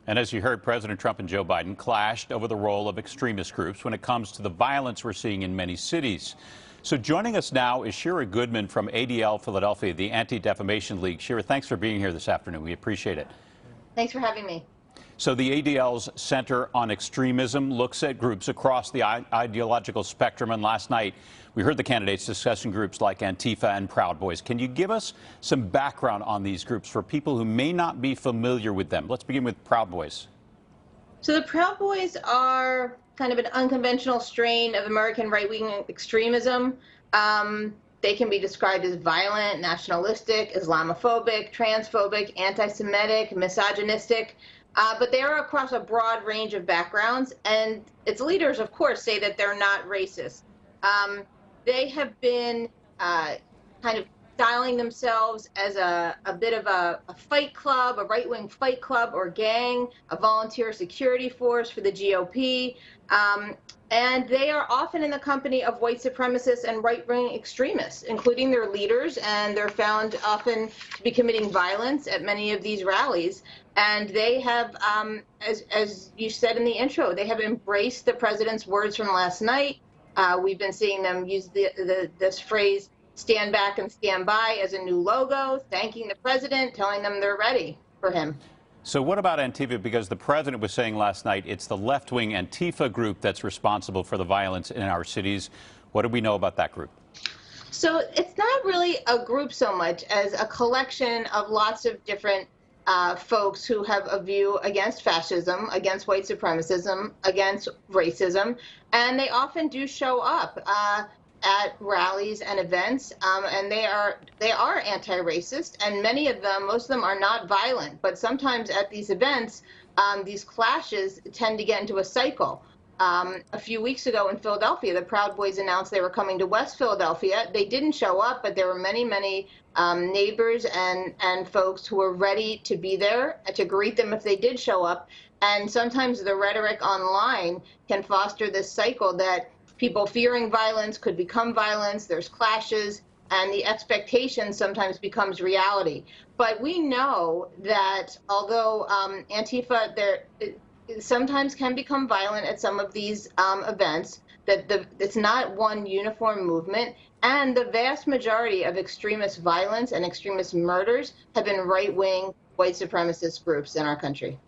And as you heard, President Trump and Joe Biden clashed over the role of extremist groups when it comes to the violence we're seeing in many cities. So joining us now is Shira Goodman from ADL Philadelphia, the Anti-Defamation League. Shira, thanks for being here this afternoon. We appreciate it. Thanks for having me. So the ADL's Center on Extremism looks at groups across the ideological spectrum, and last night we heard the candidates discussing groups like Antifa and Proud Boys. Can you give us some background on these groups for people who may not be familiar with them? Let's begin with Proud Boys. So the Proud Boys are kind of an unconventional strain of American right-wing extremism. They can be described as violent, nationalistic, Islamophobic, transphobic, anti-Semitic, misogynistic. But they are across a broad range of backgrounds, and its leaders, of course, say that they're not racist. They have been kind of styling themselves as a bit of a fight club, a right-wing fight club or gang, a volunteer security force for the GOP. And they are often in the company of white supremacists and right-wing extremists, including their leaders, and they're found often to be committing violence at many of these rallies. And they have, as you said in the intro, they have embraced the president's words from last night. We've been seeing them use this phrase, stand back and stand by, as a new logo, thanking the president, telling them they're ready for him. So what about Antifa? Because the president was saying last night it's the left-wing Antifa group that's responsible for the violence in our cities. What do we know about that group? So it's not really a group so much as a collection of lots of different folks who have a view against fascism, against white supremacism, against racism, and they often do show up at rallies and events, and they are anti-racist, and many of them, most of them, are not violent. But sometimes at these events, these clashes tend to get into a cycle. A few weeks ago in Philadelphia, the Proud Boys announced they were coming to West Philadelphia. They didn't show up, but there were many neighbors and folks who were ready to be there to greet them if they did show up. And sometimes the rhetoric online can foster this cycle that people fearing violence could become violence, there's clashes, and the expectation sometimes becomes reality. But we know that although Antifa sometimes can become violent at some of these events, that it's not one uniform movement, and the vast majority of extremist violence and extremist murders have been right-wing white supremacist groups in our country.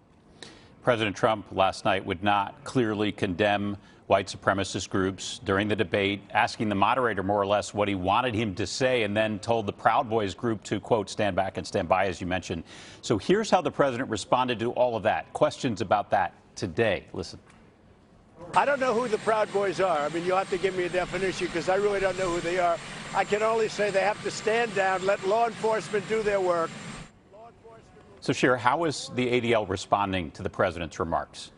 President Trump last night would not clearly condemn white supremacist groups during the debate, asking the moderator more or less what he wanted him to say, and then told the Proud Boys group to, quote, stand back and stand by, as you mentioned. So here's how the president responded to all of that. Questions about that today. Listen. I don't know who the Proud Boys are. I mean, you'll have to give me a definition because I really don't know who they are. I can only say they have to stand down, let law enforcement do their work. So, Shira, how is the ADL responding to the president's remarks?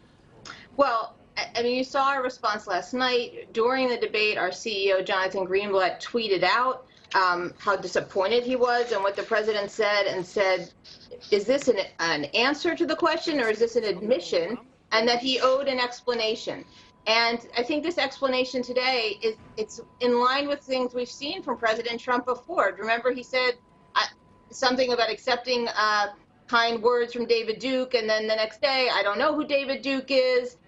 Well, I mean, you saw our response last night. During the debate, our CEO, Jonathan Greenblatt, tweeted out how disappointed he was and what the president said, and said, is this an answer to the question, or is this an admission? And that he owed an explanation. And I think this explanation today it's in line with things we've seen from President Trump before. Remember, he said something about accepting kind words from David Duke, and then the next day, I don't know who David Duke is.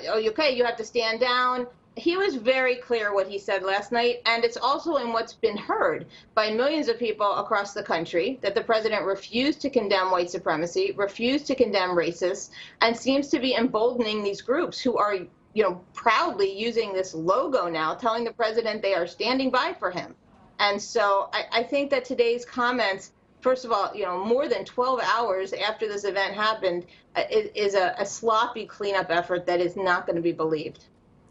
Okay, you have to stand down. He was very clear what he said last night, and it's also in what's been heard by millions of people across the country, that the president refused to condemn white supremacy, refused to condemn racists, and seems to be emboldening these groups who are, proudly using this logo now, telling the president they are standing by for him. And so I think that today's comments, first of all, more than 12 hours after this event happened, is a sloppy cleanup effort that is not going to be believed.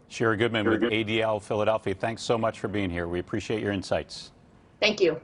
Shira Goodman with ADL Philadelphia, thanks so much for being here. We appreciate your insights. Thank you.